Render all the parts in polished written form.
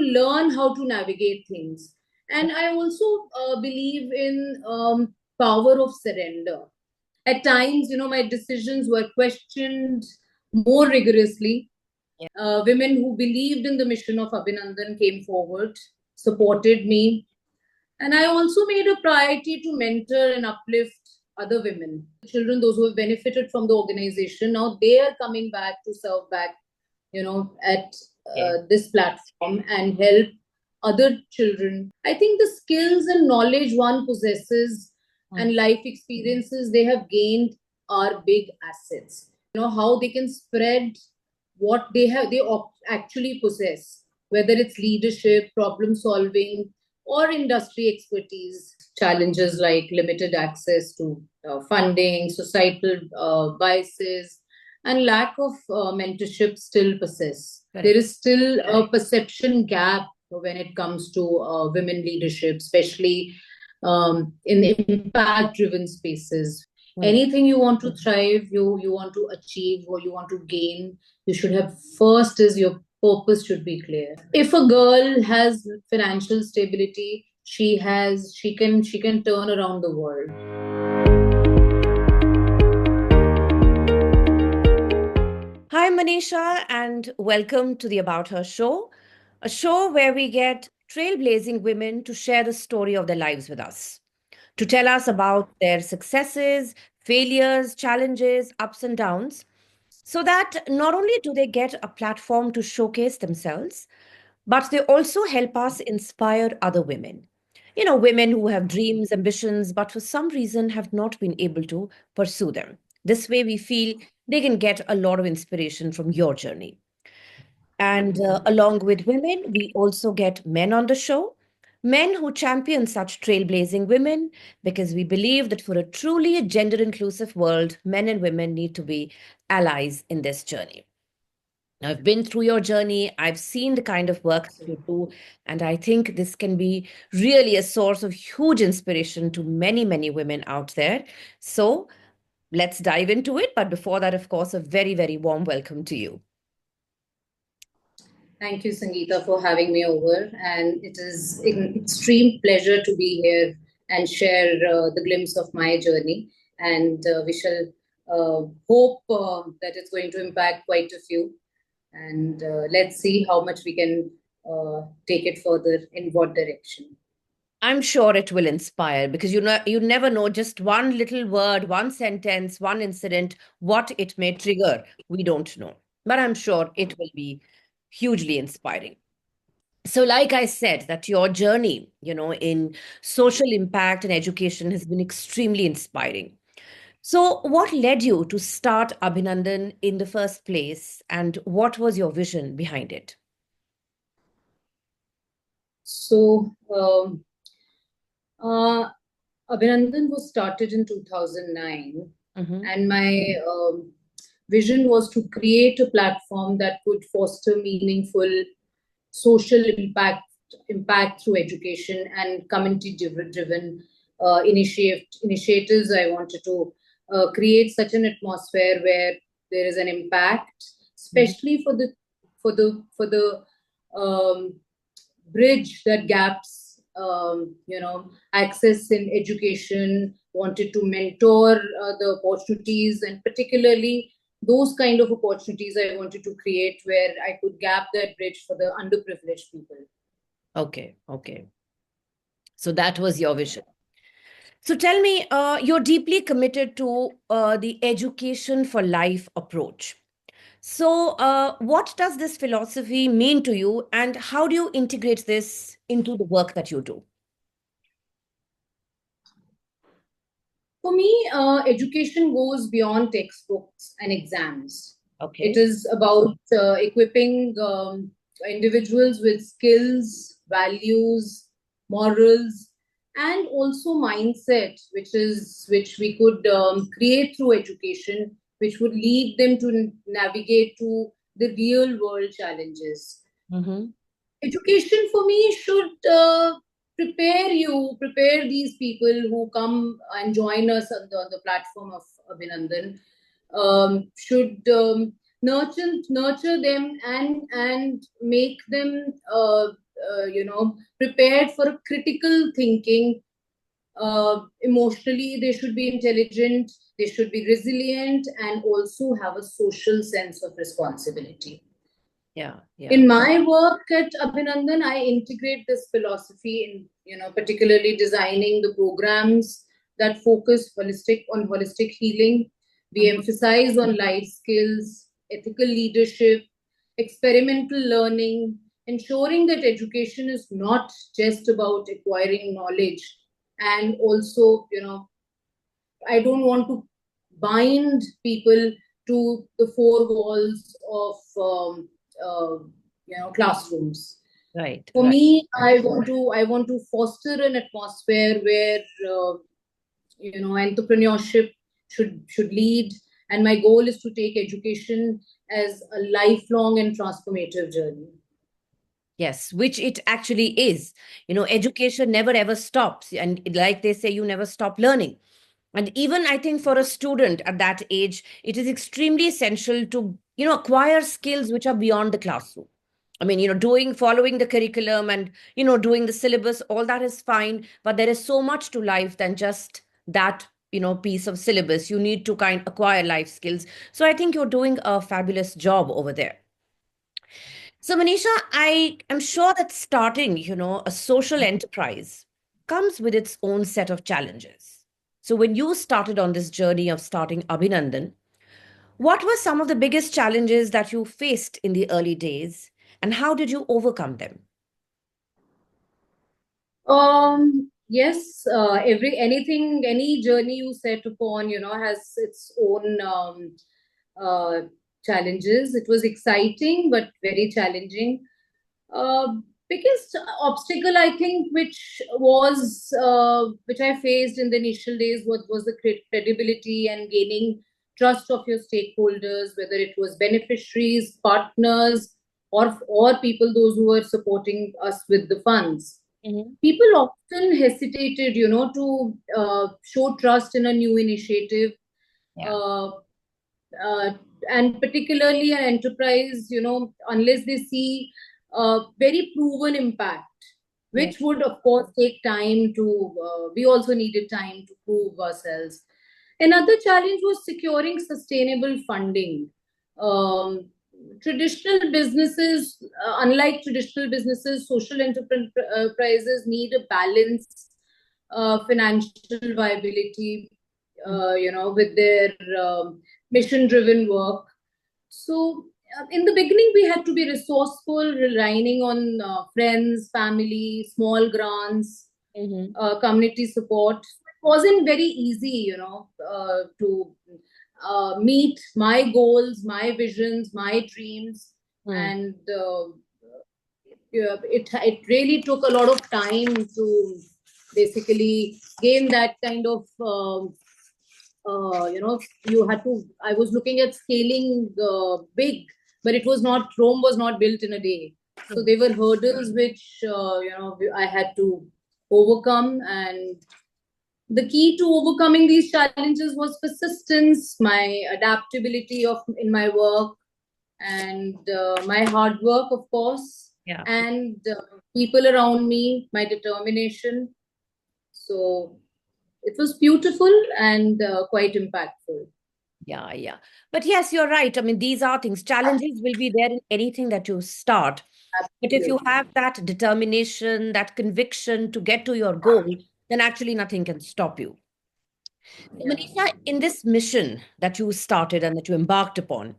learn how to navigate things. And I also believe in power of surrender. At times, my decisions were questioned more rigorously. Women who believed in the mission of Abhinandan came forward, supported me, and I also made a priority to mentor and uplift other women, children, those who have benefited from the organization. Now they are coming back to serve back, at this platform and help other children. I think the skills and knowledge one possesses and life experiences they have gained are big assets. How they can spread what they actually possess, whether it's leadership, problem solving, or industry expertise. Challenges like limited access to funding, societal biases, and lack of mentorship still persist. Correct. There is still a perception gap when it comes to women leadership, especially in impact-driven spaces. Anything you want to thrive, you want to achieve, or you want to gain, you should have first is your purpose should be clear. If a girl has financial stability, she can turn around the world. Hi, Manisha, and welcome to the About Her Show, a show where we get trailblazing women to share the story of their lives with us, to tell us about their successes, failures, challenges, ups and downs, so that not only do they get a platform to showcase themselves, but they also help us inspire other women. Women who have dreams, ambitions, but for some reason have not been able to pursue them. This way, we feel they can get a lot of inspiration from your journey. And along with women, we also get men on the show, men who champion such trailblazing women, because we believe that for a truly gender inclusive world, men and women need to be allies in this journey. I've been through your journey. I've seen the kind of work that you do. And I think this can be really a source of huge inspiration to many, many women out there. So let's dive into it. But before that, of course, a very, very warm welcome to you. Thank you, Sangeeta, for having me over. And it is an extreme pleasure to be here and share the glimpse of my journey. And we shall hope that it's going to impact quite a few. And let's see how much we can take it further, in what direction. I'm sure it will inspire, because you never know, just one little word, one sentence, one incident, what it may trigger. We don't know. But I'm sure it will be hugely inspiring. So, like I said, that your journey, in social impact and education has been extremely inspiring. So, what led you to start Abhinandan in the first place, and what was your vision behind it? So, Abhinandan was started in 2009, and my vision was to create a platform that could foster meaningful social impact through education and community-driven initiatives. I wanted to create such an atmosphere where there is an impact, especially for the bridge that gaps, access in education. Wanted to mentor the opportunities, and particularly those kind of opportunities I wanted to create where I could gap that bridge for the underprivileged people. Okay. So that was your vision. So tell me, you're deeply committed to the education for life approach. So what does this philosophy mean to you, and how do you integrate this into the work that you do? For me, education goes beyond textbooks and exams. Okay. It is about equipping individuals with skills, values, morals, and also mindset, which we could create through education, which would lead them to navigate to the real world challenges. Education for me should prepare these people who come and join us on the platform of Abhinandan, should nurture them and make them prepared for critical thinking. Emotionally, they should be intelligent, they should be resilient, and also have a social sense of responsibility. Yeah. In my work at Abhinandan, I integrate this philosophy in, particularly designing the programs that focus on holistic healing. We emphasize on life skills, ethical leadership, experimental learning, ensuring that education is not just about acquiring knowledge. And also, I don't want to bind people to the four walls of classrooms. Right. For me, I want to foster an atmosphere where entrepreneurship should lead, and my goal is to take education as a lifelong and transformative journey. Yes, which it actually is. Education never ever stops. And like they say, you never stop learning. And even I think for a student at that age, it is extremely essential to, acquire skills which are beyond the classroom. I mean, following the curriculum and, doing the syllabus, all that is fine. But there is so much to life than just that, piece of syllabus. You need to acquire life skills. So I think you're doing a fabulous job over there. So, Manisha, I am sure that starting, a social enterprise comes with its own set of challenges. So, when you started on this journey of starting Abhinandan, what were some of the biggest challenges that you faced in the early days, and how did you overcome them? Yes, any journey you set upon, has its own uh, challenges. It was exciting, but very challenging. Biggest obstacle, I think, which I faced in the initial days, was the credibility and gaining trust of your stakeholders, whether it was beneficiaries, partners, or people those who were supporting us with the funds. Mhm. People often hesitated, to show trust in a new initiative. Yeah. Uh, uh, and particularly an enterprise, unless they see very proven impact, Yeah. which would of course take time to, we also needed time to prove ourselves. Another challenge was securing sustainable funding. Um, Traditional businesses, unlike traditional businesses, social enterprises need a balance, financial viability, with their mission driven work. So, in the beginning, we had to be resourceful, relying on friends, family, small grants, Mhm. community support. It wasn't very easy, to meet my goals, my visions, my dreams. Mm. And it really took a lot of time to basically gain that kind of you had to. I was looking at scaling big, but Rome was not built in a day. So Mm. there were hurdles which I had to overcome, and the key to overcoming these challenges was persistence, my adaptability of in my work, and my hard work, of course, Yeah. and people around me, my determination. So it was beautiful and quite impactful. Yeah, yeah. But yes, you're right. I mean, these are things. Challenges will be there in anything that you start. But if you Absolutely. have that determination, that conviction to get to your goal, then actually nothing can stop you. So, Yeah. Manisha, in this mission that you started and that you embarked upon,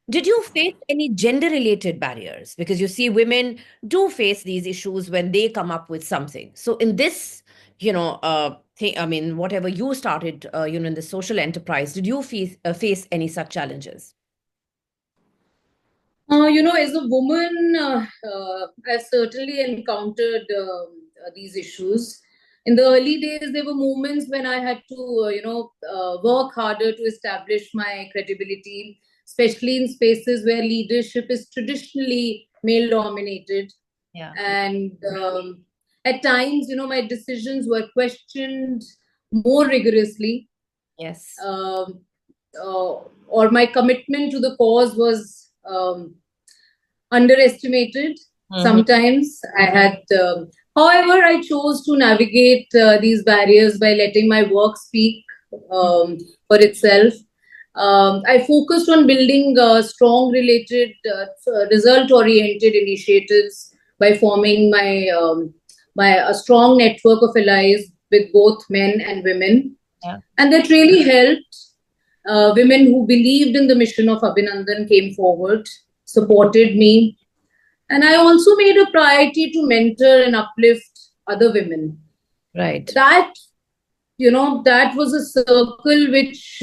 did you face any gender related barriers? Because you see, women do face these issues when they come up with something. So, in this, thing, I mean, whatever you started, in the social enterprise, did you face any such challenges? As a woman, I certainly encountered these issues. In the early days, there were moments when I had to, work harder to establish my credibility, especially in spaces where leadership is traditionally male dominated. Yeah. And at times, my decisions were questioned more rigorously, Yes. um, or my commitment to the cause was underestimated. Sometimes I had, however, I chose to navigate these barriers by letting my work speak for itself. I focused on building strong related, result-oriented initiatives by forming my a strong network of allies with both men and women, Yeah. and that really helped. Women who believed in the mission of Abhinandan came forward, supported me, and I also made a priority to mentor and uplift other women. Right. That, that was a circle which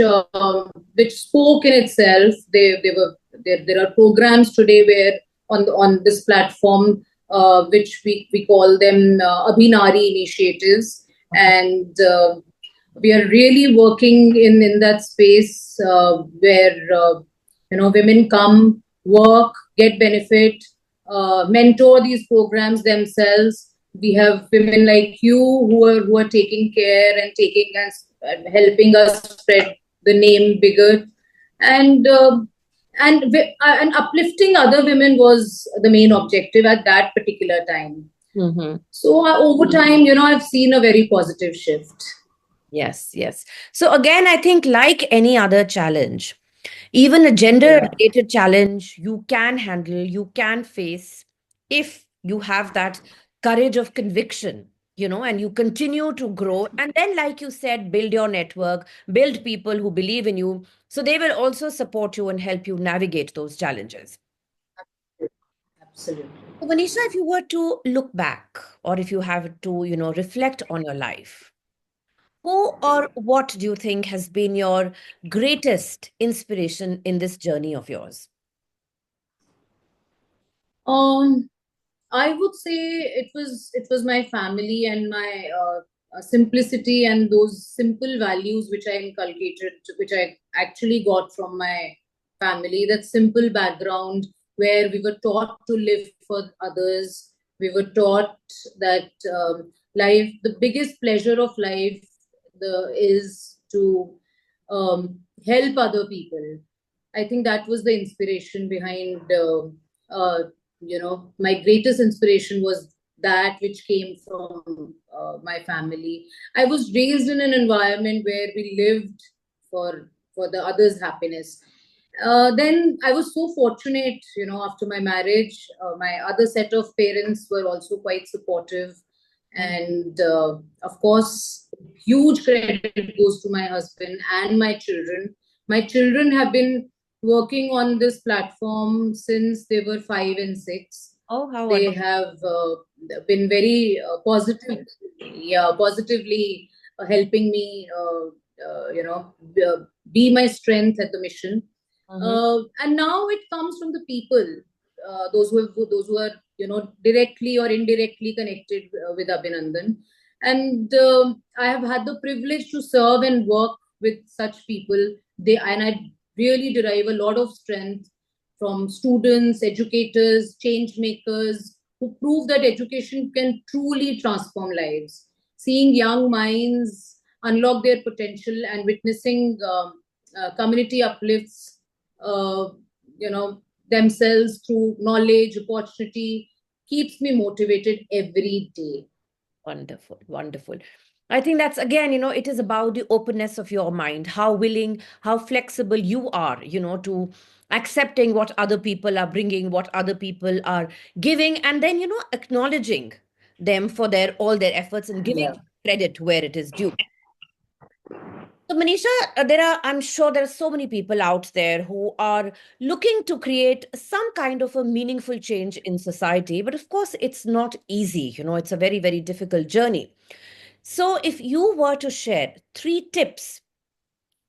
spoke in itself. They were there are programs today where on this platform, which we call them Abhinari initiatives, and we are really working in that space where women come, work, get benefit, mentor these programs themselves. We have women like you who are taking care and taking us and helping us spread the name bigger, and and uplifting other women was the main objective at that particular time. So over time, I've seen a very positive shift. Yes, yes. So again, I think like any other challenge, even a Yeah. gender-related challenge, you can handle, you can face if you have that courage of conviction, and you continue to grow. And then, like you said, build your network, build people who believe in you. So they will also support you and help you navigate those challenges. Absolutely. So, Manisha, if you were to look back or if you have to, reflect on your life, who or what do you think has been your greatest inspiration in this journey of yours? Um, I would say it was my family and my simplicity and those simple values which I inculcated, which I actually got from my family. That simple background where we were taught to live for others. We were taught that life, the biggest pleasure of life, is to help other people. I think that was the inspiration behind. Uh, my greatest inspiration was that which came from my family. I was raised in an environment where we lived for the others' happiness. Then I was so fortunate, after my marriage, my other set of parents were also quite supportive. And of course, huge credit goes to my husband and my children. My children have been working on this platform since they were 5 and 6. Oh, how They wonderful. have been very positively helping me, be my strength at the mission. And now it comes from the people, those who are directly or indirectly connected with Abhinandan. And I have had the privilege to serve and work with such people. I really derive a lot of strength from students, educators, change makers who prove that education can truly transform lives. Seeing young minds unlock their potential and witnessing community uplifts, uh, themselves through knowledge, opportunity, keeps me motivated every day. Wonderful, wonderful. I think that's again, it is about the openness of your mind, how willing, how flexible you are, to accepting what other people are bringing, what other people are giving, and then, acknowledging them for all their efforts and giving Yeah. credit where it is due. So, Manisha, I'm sure there are so many people out there who are looking to create some kind of a meaningful change in society. But of course, it's not easy. It's a very, very difficult journey. So, if you were to share 3 tips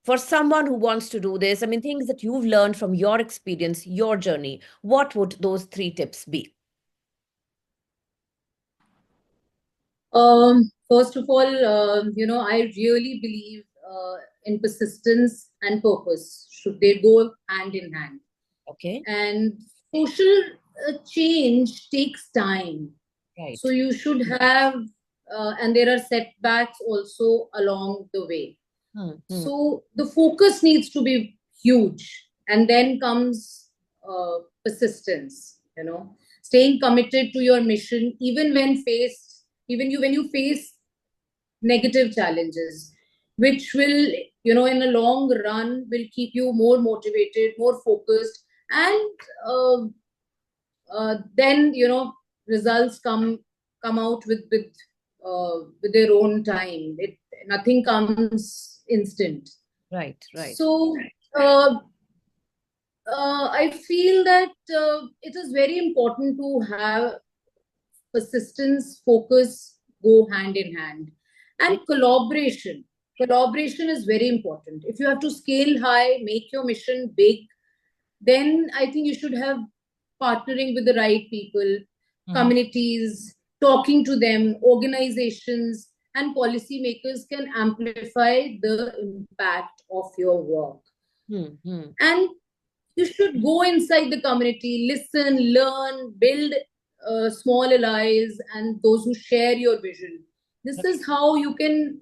for someone who wants to do this, I mean, things that you've learned from your experience, your journey, what would those 3 tips be? First of all, I really believe in persistence and purpose. Should they go hand in hand? Okay. And social change takes time. So Right. you should have, and there are setbacks also along the way. Hmm. So the focus needs to be huge, and then comes persistence. staying committed to your mission, even when you face negative challenges, which will, in a long run, will keep you more motivated, more focused, and then results come out with their own time. Nothing comes instant. Right. So I feel that it is very important to have persistence, focus go hand in hand, and collaboration. Collaboration is very important. If you have to scale high, make your mission big, then I think you should have partnering with the right people, communities, talking to them, organizations, and policymakers can amplify the impact of your work. And you should go inside the community, listen, learn, build small allies and those who share your vision. This is how you can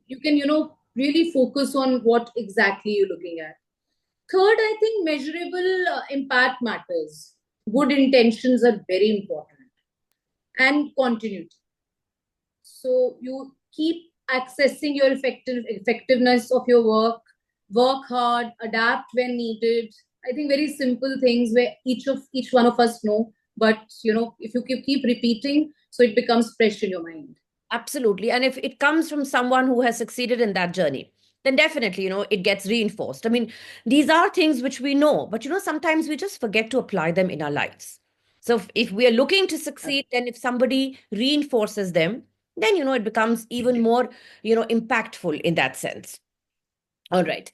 really focus on what exactly you're looking at. Third, I think measurable impact matters. Good intentions are very important, and continuity. So you keep accessing your effectiveness of your work hard, adapt when needed. I think very simple things where each one of us know, but if you keep repeating, so it becomes fresh in your mind. Absolutely. And if it comes from someone who has succeeded in that journey, then definitely, it gets reinforced. I mean, these are things which we know, but, sometimes we just forget to apply them in our lives. So if we are looking to succeed, then if somebody reinforces them, then, it becomes even more, impactful in that sense. All right.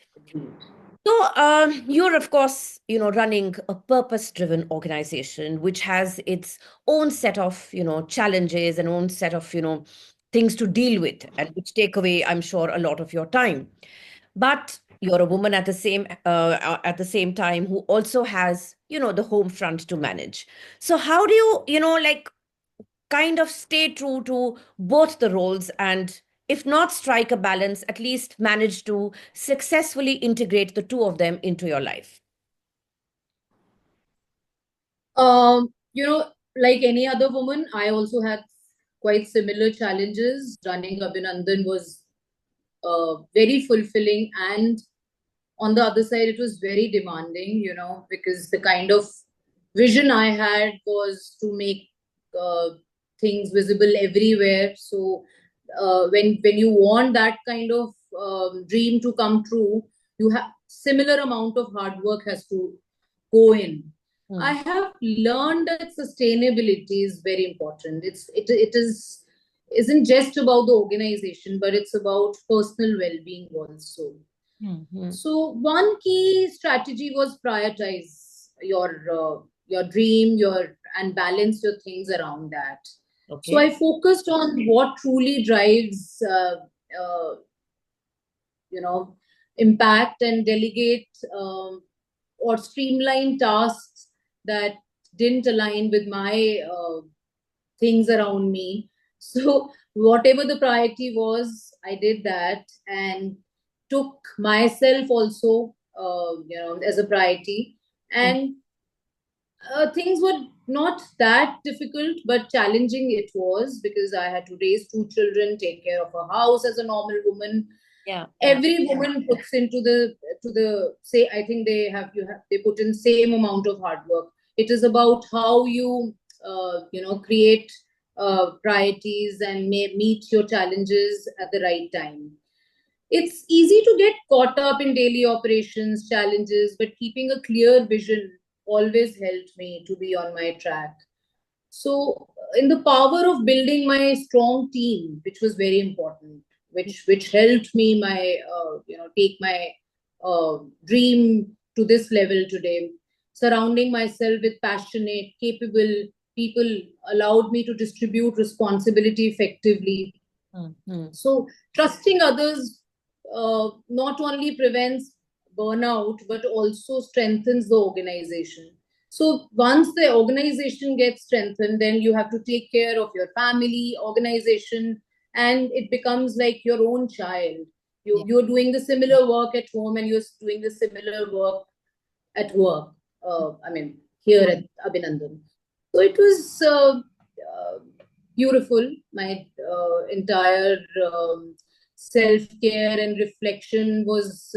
So you're, of course, running a purpose-driven organization, which has its own set of, challenges and own set of, things to deal with, and which take away, I'm sure, a lot of your time. But you're a woman at the same time who also has, the home front to manage. So how do you, kind of stay true to both the roles and, if not strike a balance, at least manage to successfully integrate the two of them into your life? Like any other woman, I also had quite similar challenges. Running Abhinandan was very fulfilling, and on the other side, it was very demanding, because the kind of vision I had was to make uh, things visible everywhere. So when you want that kind of dream to come true, you have similar amount of hard work has to go in. I have learned that sustainability is very important. Isn't just about the organization, but it's about personal well-being also. So one key strategy was prioritize your dream, and balance your things around that. Okay. So I focused on what truly drives impact, and delegate or streamline tasks that didn't align with my things around me. So whatever the priority was, I did that, and took myself also as a priority. And things were not that difficult, but challenging it was, because I had to raise two children, take care of a house as a normal woman. Every woman puts into the say, I think they put in same amount of hard work. It is about how you create priorities and meet your challenges at the right time. It's easy to get caught up in daily operations challenges, but keeping a clear vision always helped me to be on my track. So in the power of building my strong team, which was very important, which helped me take my dream to this level today. Surrounding myself with passionate, capable people allowed me to distribute responsibility effectively. So trusting others not only prevents burnout, but also strengthens the organization. So once the organization gets strengthened, then you have to take care of your family, organization, and it becomes like your own child. You're doing the similar work at home, and you're doing the similar work at work. Here at Abhinandan. So it was beautiful. My entire self-care and reflection was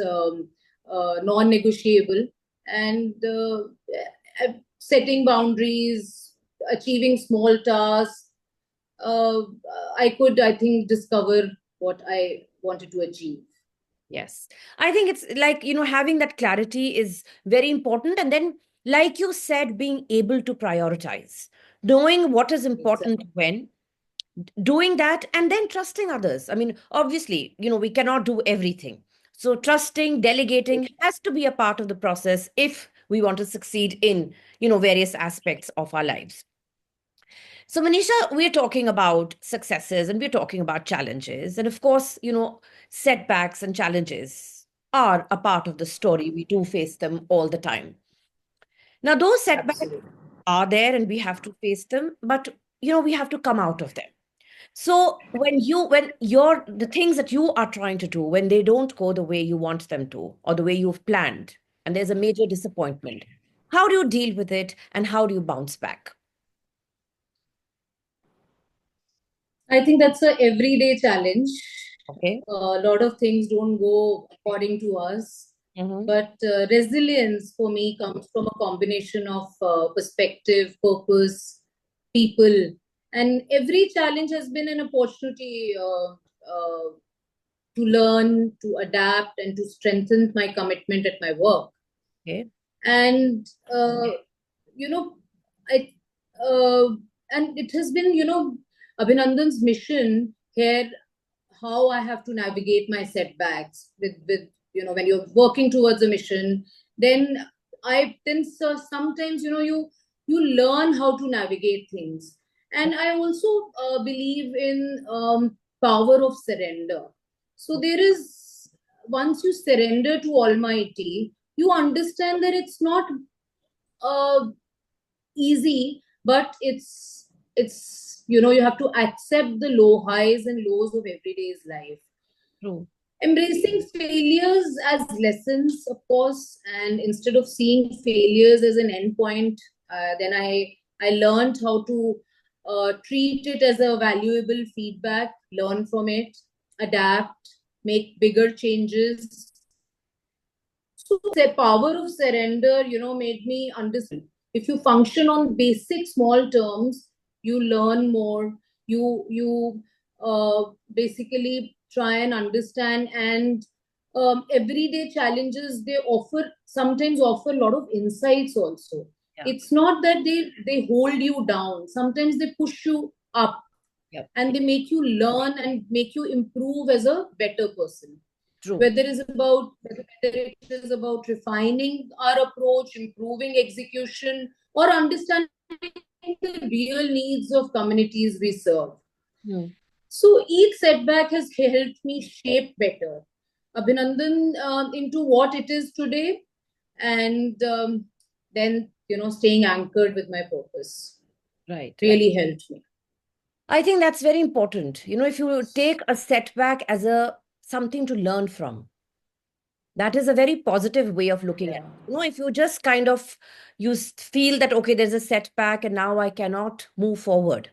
non-negotiable, and setting boundaries, achieving small tasks. Uh, I think, discover what I wanted to achieve. Yes. I think it's like, having that clarity is very important. And then, like you said, being able to prioritize, knowing what is important Exactly. when, doing that, and then trusting others. I mean, obviously, we cannot do everything. So, trusting, delegating has to be a part of the process if we want to succeed in, various aspects of our lives. So, Manisha, we're talking about successes and we're talking about challenges. And of course, setbacks and challenges are a part of the story. We do face them all the time. Now, those setbacks Absolutely. are there and we have to face them, but we have to come out of them. So the things that you are trying to do, when they don't go the way you want them to, or the way you've planned, and there's a major disappointment, how do you deal with it and how do you bounce back? I think that's a everyday challenge. Okay. A lot of things don't go according to us, Mm-hmm. but resilience for me comes from a combination of perspective, purpose, people, and every challenge has been an opportunity to learn, to adapt, and to strengthen my commitment at my work. Okay. And you know, I uh, and it has been, Abhinandan's mission here, how I have to navigate my setbacks with when you're working towards a mission, then sometimes, you learn how to navigate things. And I also believe in power of surrender. So there is, once you surrender to Almighty, you understand that it's not uh, easy, but you have to accept the low highs and lows of everyday's life. True. Embracing failures as lessons, of course, and instead of seeing failures as an endpoint, then I learned how to treat it as a valuable feedback, learn from it, adapt, make bigger changes. So the power of surrender, made me understand. If you function on basic small terms, you learn more. You basically try and understand, and everyday challenges, they sometimes offer a lot of insights also. Yeah. It's not that they hold you down. Sometimes they push you up, Yeah. and they make you learn and make you improve as a better person. True. Whether it is about refining our approach, improving execution, or understanding the real needs of communities we serve. Hmm. So each setback has helped me shape better Abhinandan into what it is today, and then staying anchored with my purpose Right, right. really helped me. I think that's very important. If you take a setback as a something to learn from, that is a very positive way of looking at Yeah. it. If you just kind of feel that, okay, there's a setback and now I cannot move forward,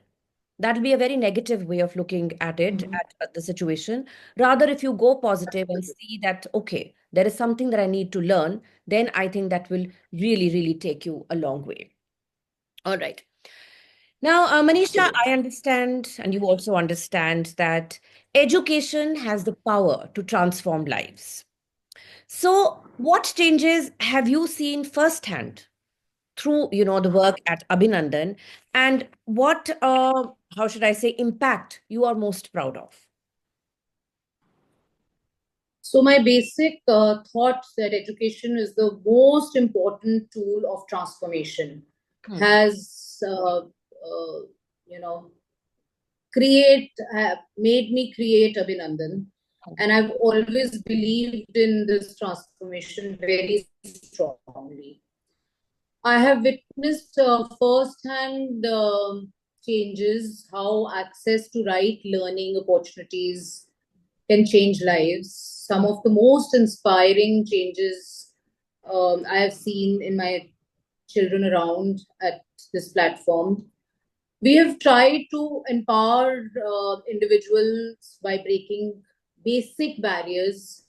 that'll be a very negative way of looking at it, Mhm. at the situation. Rather, if you go positive and see that, okay, there is something that I need to learn, then I think that will really, really take you a long way. All right. Now, Manisha, Absolutely. I understand, and you also understand that education has the power to transform lives. So, what changes have you seen firsthand through, the work at Abhinandan, and what, how should I say, impact you are most proud of? So my basic thought that education is the most important tool of transformation Hmm. has you know made me create Abhinandan, and I've always believed in this transformation very strongly. I have witnessed firsthand changes, how access to right learning opportunities can change lives. Some of the most inspiring changes I have seen in my children around at this platform. We have tried to empower individuals by breaking basic barriers.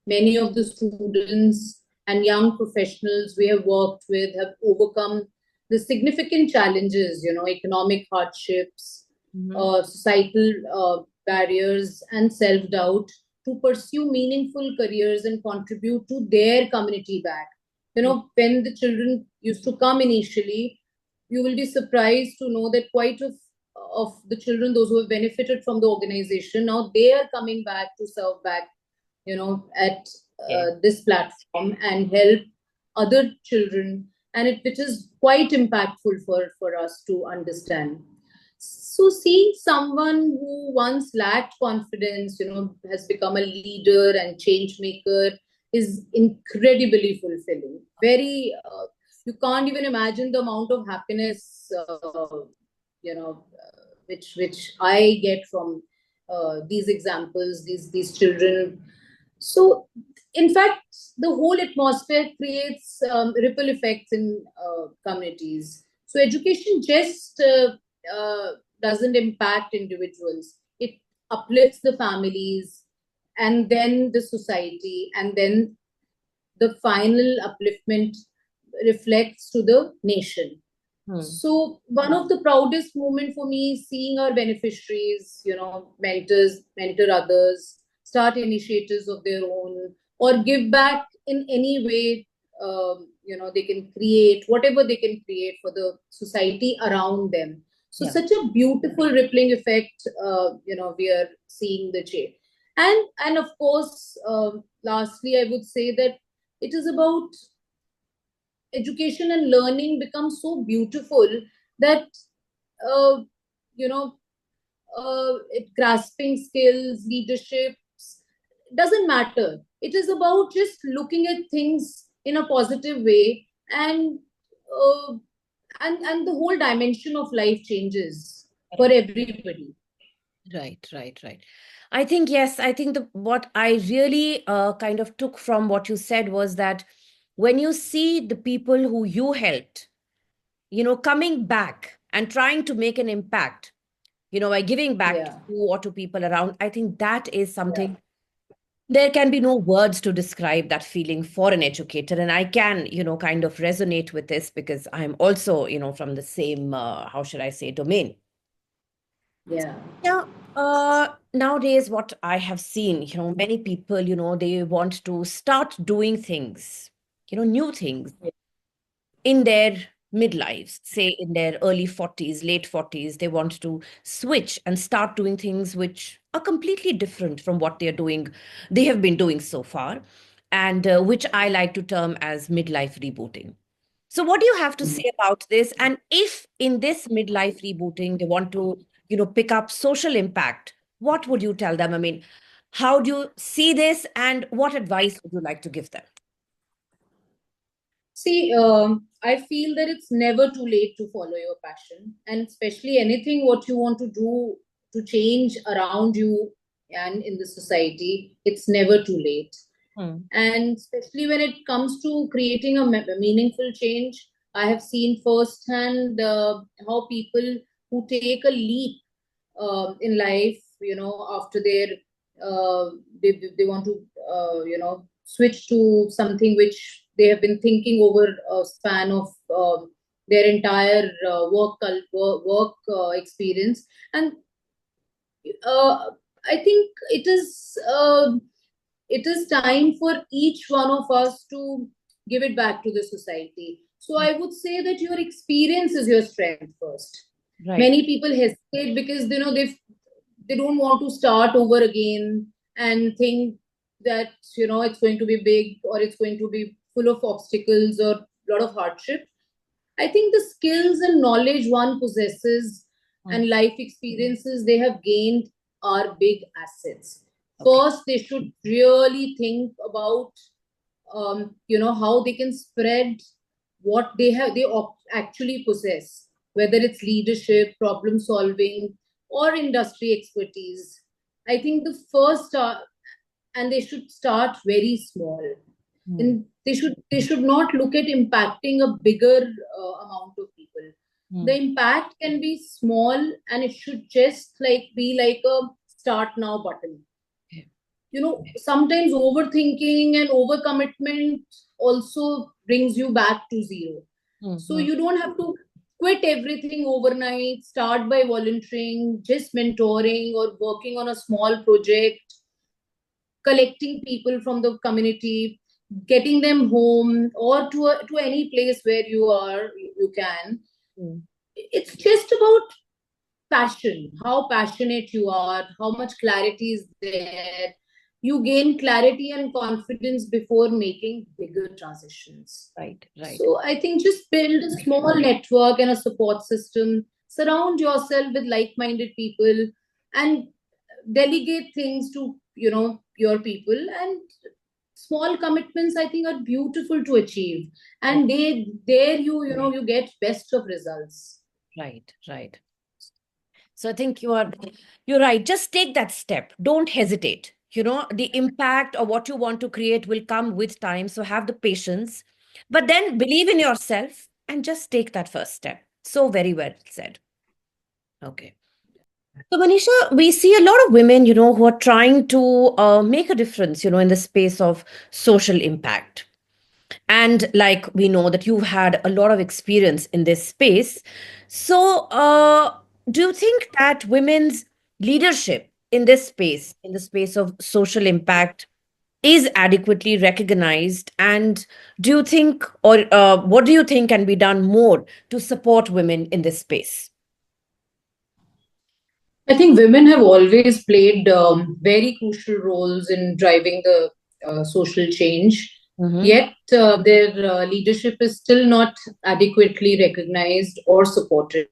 Many of the students and young professionals we have worked with have overcome the significant challenges, economic hardships, societal barriers, and self doubt to pursue meaningful careers and contribute to their community back. When the children used to come initially, you will be surprised to know that quite of the children, those who have benefited from the organization, now they are coming back to serve back, at this platform and help other children. And it is quite impactful for us to understand. So seeing someone who once lacked confidence, has become a leader and change maker is incredibly fulfilling. Very, you can't even imagine the amount of happiness, which I get from these examples, these children. So, in fact, the whole atmosphere creates ripple effects in communities. So, education just doesn't impact individuals; it uplifts the families, and then the society, and then the final upliftment reflects to the nation. So one of the proudest moments for me is seeing our beneficiaries, mentors, mentor others, start initiatives of their own, or give back in any way. They can create whatever they can create for the society around them. So such a beautiful rippling effect. We are seeing the change, and of course, lastly, I would say that it is about education and learning becomes so beautiful that uh, grasping skills, leadership doesn't matter. It is about just looking at things in a positive way, and uh, and the whole dimension of life changes for everybody. Right. I think, yes, I think what I really kind of took from what you said was that when you see the people who you helped, coming back and trying to make an impact, by giving back to Yeah. you or to people around, I think that is something. There can be no words to describe that feeling for an educator. And I can, kind of resonate with this because I'm also, from the same, how should I say, domain. Yeah. Yeah. Nowadays, what I have seen, many people, they want to start doing things, new things in their midlives, say in their early 40s, late 40s. They want to switch and start doing things which are completely different from what they have been doing so far, and which I like to term as midlife rebooting. So what do you have to say about this? And if in this midlife rebooting they want to, pick up social impact, what would you tell them? I mean, how do you see this, and what advice would you like to give them? See, I feel that it's never too late to follow your passion, and especially anything what you want to do to change around you and in the society, it's never too late. And especially when it comes to creating a meaningful change, I have seen firsthand how people who take a leap in life, after they want to, switch to something which they have been thinking over a span of their entire work experience. And I think it is time for each one of us to give it back to the society. So I would say that your experience is your strength first. Right. Many people hesitate because they don't want to start over again and think that it's going to be big, or it's going to be full of obstacles or a lot of hardship. I think the skills and knowledge one possesses and life experiences they have gained are big assets. First, they should really think about, how they can spread what they actually possess, whether it's leadership, problem solving, or industry expertise. I think the first, and they should start very small. And they should not look at impacting a bigger amount of people. The impact can be small, and it should just be like a start now button. Sometimes overthinking and overcommitment also brings you back to zero. So you don't have to quit everything overnight. Start by volunteering, just mentoring, or working on a small project, collecting people from the community, getting them home, or to any place where you can. It's just about passion, how passionate you are, how much clarity is there. You gain clarity and confidence before making bigger transitions. Right. So I think just build a small network and a support system. Surround yourself with like-minded people, and delegate things to your people. And small commitments, I think, are beautiful to achieve, and you get best of results. Right. So I think you're right. Just take that step. Don't hesitate. The impact or what you want to create will come with time. So have the patience, but then believe in yourself and just take that first step. So very well said. Okay. So Manisha, we see a lot of women, who are trying to make a difference, in the space of social impact. And like we know that you've had a lot of experience in this space. So, do you think that women's leadership in this space, in the space of social impact, is adequately recognized? And do you think, or what do you think can be done more to support women in this space? I think women have always played very crucial roles in driving the social change. Yet their leadership is still not adequately recognized or supported.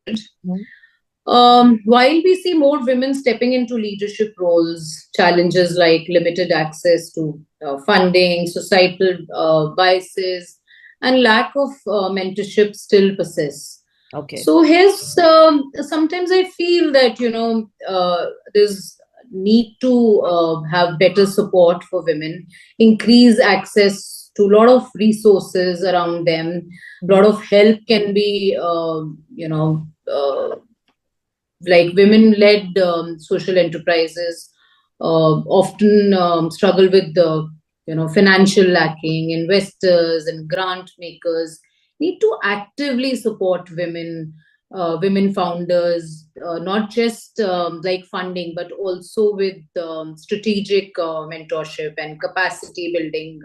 While we see more women stepping into leadership roles, challenges like limited access to funding, societal biases, and lack of mentorship still persist. Okay. So here's sometimes I feel that there's need to have better support for women, increase access to a lot of resources around them. A lot of help can be like women-led social enterprises often struggle with the financial lacking. Investors and grant makers need to actively support women founders, not just like funding, but also with strategic mentorship and capacity building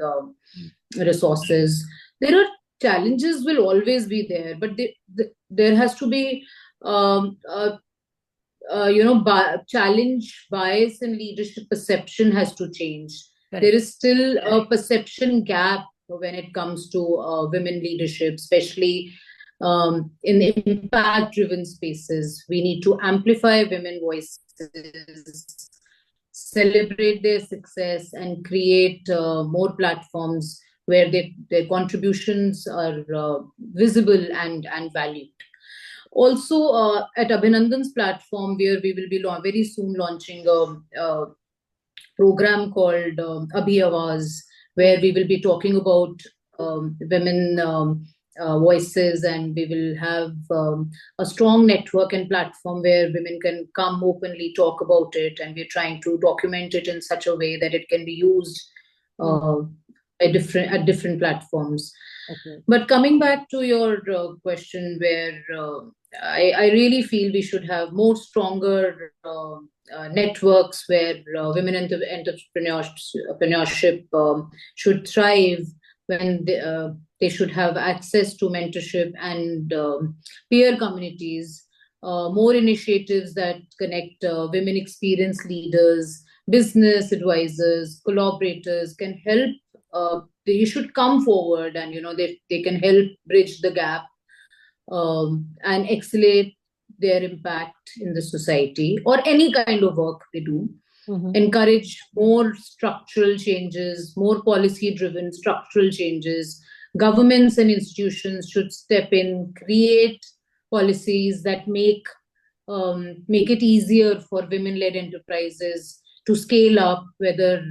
resources. There are challenges will always be there, but there has to be um, a challenge bias and leadership perception has to change. Correct. There is still a perception gap when it comes to women leadership, especially in impact driven spaces. We need to amplify women voices, celebrate their success, and create more platforms where their contributions are visible and valued. Also, at Abhinandan's platform, where we will be very soon launching a program called where we will be talking about women voices, and we will have a strong network and platform where women can come openly talk about it, and we're trying to document it in such a way that it can be used at different platforms. Okay. But coming back to your question, where I really feel we should have more stronger networks where women entrepreneurship should thrive, when they should have access to mentorship and peer communities, more initiatives that connect women experienced leaders, business advisors, collaborators can help. They should come forward, and they can help bridge the gap and accelerate their impact in the society or any kind of work they do. Encourage more structural changes, more policy driven structural changes. Governments and institutions should step in, create policies that make it easier for women led enterprises to scale up, whether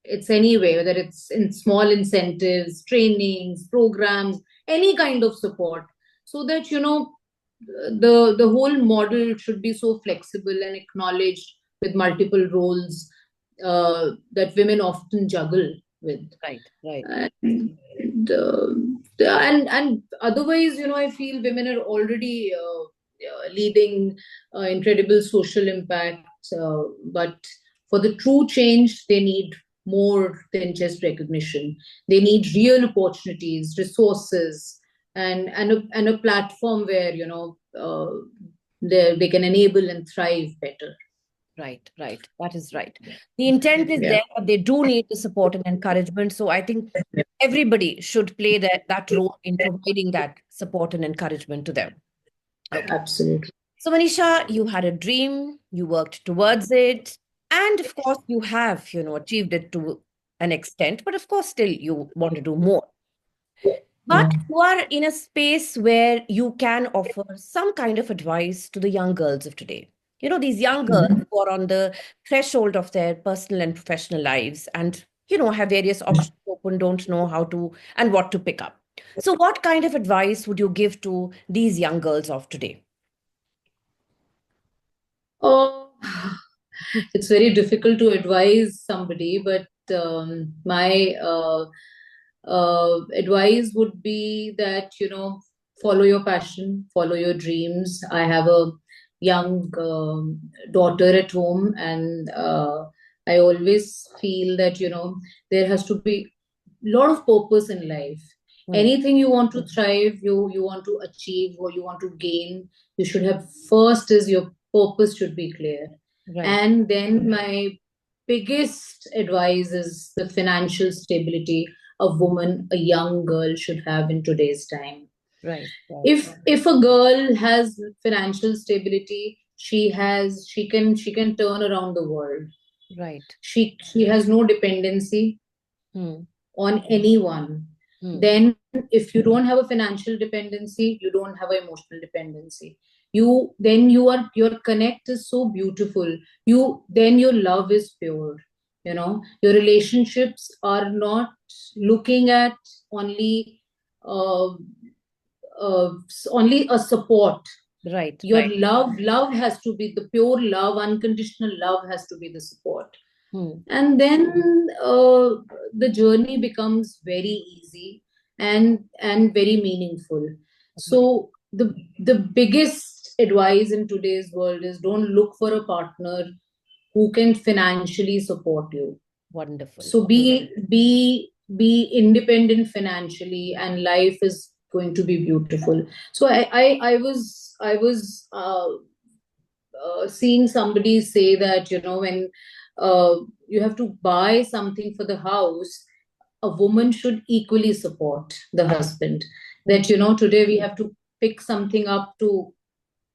it's anyway, whether it's in small incentives, trainings, programs, any kind of support, so that the whole model should be so flexible and acknowledged with multiple roles that women often juggle with. Right, right. And otherwise, I feel women are already leading incredible social impact, but for the true change they need more than just recognition. They need real opportunities, resources, and a platform where they can enable and thrive better. Right, right. That is right. The intent is there, but they do need the support and encouragement. So I think everybody should play that role in providing that support and encouragement to them. Okay. Absolutely. So Manisha, you had a dream, you worked towards it, and of course you have, achieved it to an extent, but of course still you want to do more. But you are in a space where you can offer some kind of advice to the young girls of today. These young girls who are on the threshold of their personal and professional lives and, have various options open, don't know how to and what to pick up. So what kind of advice would you give to these young girls of today? Oh, it's very difficult to advise somebody, but my advice would be that, follow your passion, follow your dreams. I have a young daughter at home, and I always feel that, there has to be a lot of purpose in life. Anything you want to thrive, you want to achieve, or you want to gain, you should have first is your purpose should be clear. Right. And then my biggest advice is the financial stability a woman, a young girl should have in today's time. Right. If a girl has financial stability, she can turn around the world. Right. She has no dependency on anyone. Then if you don't have a financial dependency, you don't have an emotional dependency. Your connect is so beautiful. Then your love is pure. Your relationships are not looking at only a support. Right. Your love has to be the pure love, unconditional love has to be the support. And then the journey becomes very easy and very meaningful. So the biggest advice in today's world is don't look for a partner who can financially support you. Wonderful. So be independent financially, and life is going to be beautiful. So I was seeing somebody say that, when you have to buy something for the house, a woman should equally support the husband. That, today we have to pick something up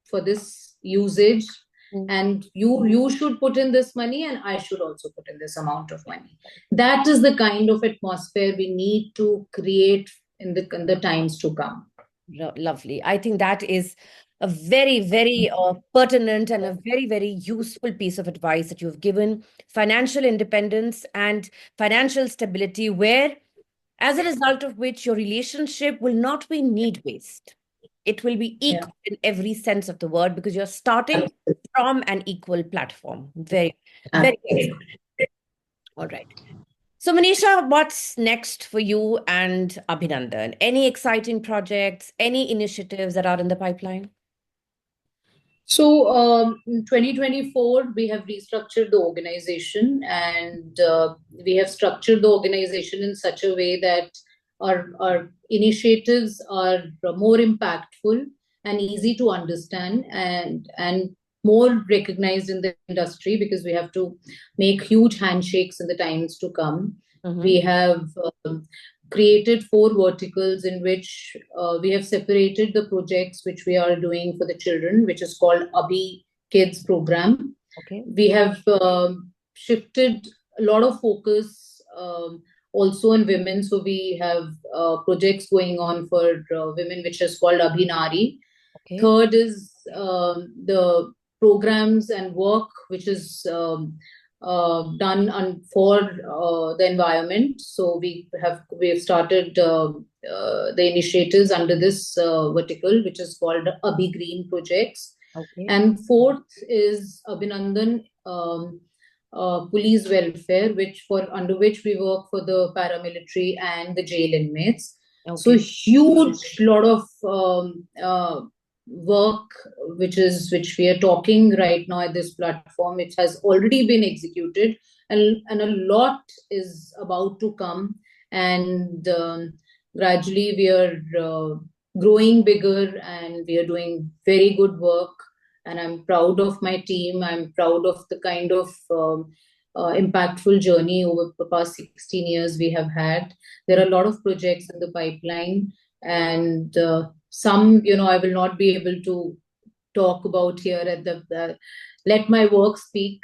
for this usage, and you should put in this money, and I should also put in this amount of money. That is the kind of atmosphere we need to create in the times to come. Lovely. I think that is a very, very pertinent and a very, very useful piece of advice that you've given. Financial independence and financial stability, where as a result of which your relationship will not be need-based. It will be equal in every sense of the word, because you're starting from an equal platform. Very, very good. All right. So Manisha, what's next for you and Abhinandan? Any exciting projects, any initiatives that are in the pipeline? So in 2024, we have restructured the organization, and we have structured the organization in such a way that our initiatives are more impactful and easy to understand, and more recognized in the industry, because we have to make huge handshakes in the times to come. We have created 4 verticals in which we have separated the projects which we are doing for the children, which is called Abhi Kids program. Okay. We have shifted a lot of focus also on women. So we have projects going on for women, which is called Abhinari. Okay. Third is the programs and work which is done for the environment. So we have started the initiatives under this vertical, which is called Green projects. Okay. And fourth is Abhinandan police welfare, under which we work for the paramilitary and the jail inmates. Okay. So huge lot of work which we are talking right now at this platform, which has already been executed, and a lot is about to come, and gradually we are growing bigger, and we are doing very good work, and I'm proud of my team. I'm proud of the kind of impactful journey over the past 16 years we have had. There are a lot of projects in the pipeline, and some, I will not be able to talk about here at let my work speak,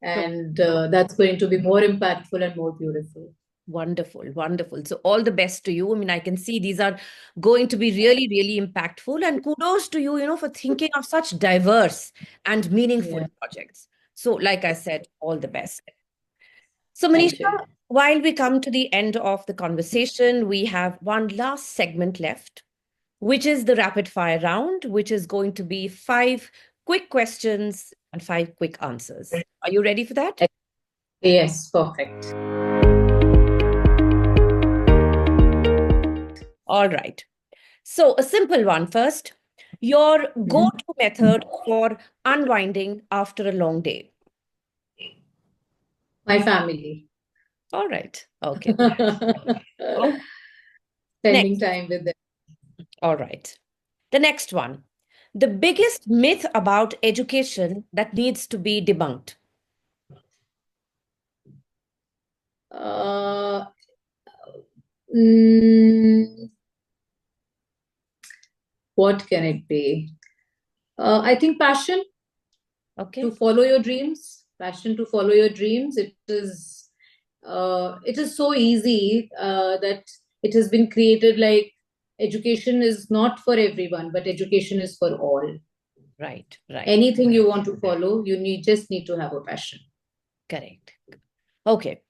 and that's going to be more impactful and more beautiful. Wonderful, wonderful. So all the best to you. I mean, I can see these are going to be really, really impactful, and kudos to you, for thinking of such diverse and meaningful projects. So like I said, all the best. So Manisha, while we come to the end of the conversation, we have one last segment left, which is the rapid fire round, which is going to be 5 quick questions and 5 quick answers. Are you ready for that? Yes, perfect. All right. So a simple one first. Your go-to method for unwinding after a long day? My family. All right. Okay. Spending time with them. All right. The next one. The biggest myth about education that needs to be debunked? What can it be? I think passion. Okay. To follow your dreams. Passion to follow your dreams. It is so easy that it has been created like education is not for everyone, but education is for all. Right, right. Anything you want to follow, you just need to have a passion. Correct. Okay.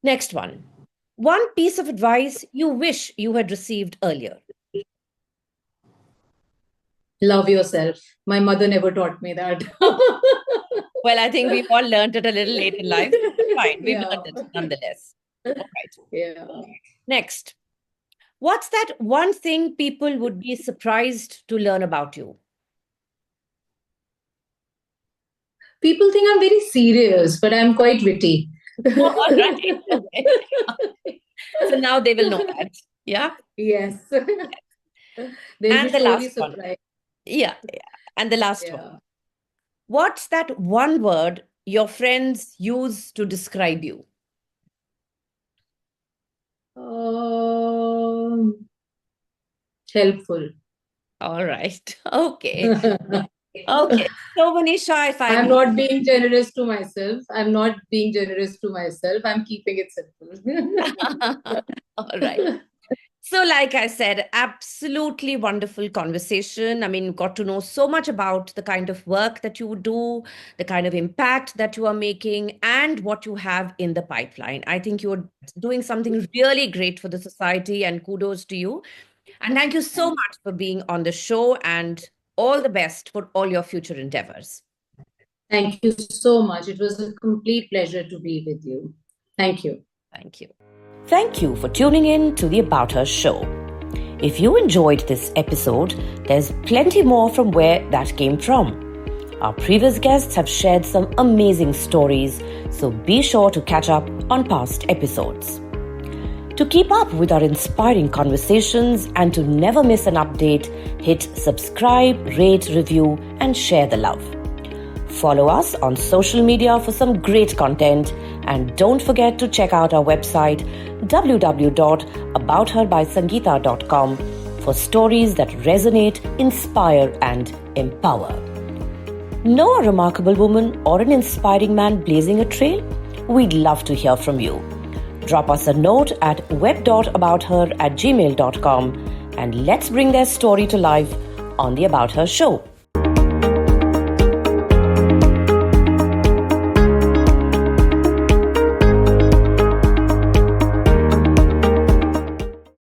Next one. One piece of advice you wish you had received earlier? Love yourself. My mother never taught me that. Well, I think we've all learned it a little late in life. Fine, we've learned it nonetheless. All right. Yeah. Next. What's that one thing people would be surprised to learn about you? People think I'm very serious, but I'm quite witty. All right. Okay. So now they will know that. Yeah? Yes. And the last one. Yeah. And the last one. What's that one word your friends use to describe you? Helpful. All right. Okay. Okay. So Manisha, if I'm not being generous to myself. I'm keeping it simple. All right. So like I said, absolutely wonderful conversation. I mean, got to know so much about the kind of work that you do, the kind of impact that you are making, and what you have in the pipeline. I think you're doing something really great for the society, and kudos to you. And thank you so much for being on the show, and all the best for all your future endeavors. Thank you so much. It was a complete pleasure to be with you. Thank you. Thank you. Thank you for tuning in to the AboutHer Show. If you enjoyed this episode, there's plenty more from where that came from. Our previous guests have shared some amazing stories, so be sure to catch up on past episodes. To keep up with our inspiring conversations and to never miss an update, hit subscribe, rate, review, and share the love. Follow us on social media for some great content, and don't forget to check out our website www.aboutherbysangeeta.com for stories that resonate, inspire, and empower. Know a remarkable woman or an inspiring man blazing a trail? We'd love to hear from you. Drop us a note at web.abouther@gmail.com and let's bring their story to life on the AboutHer Show.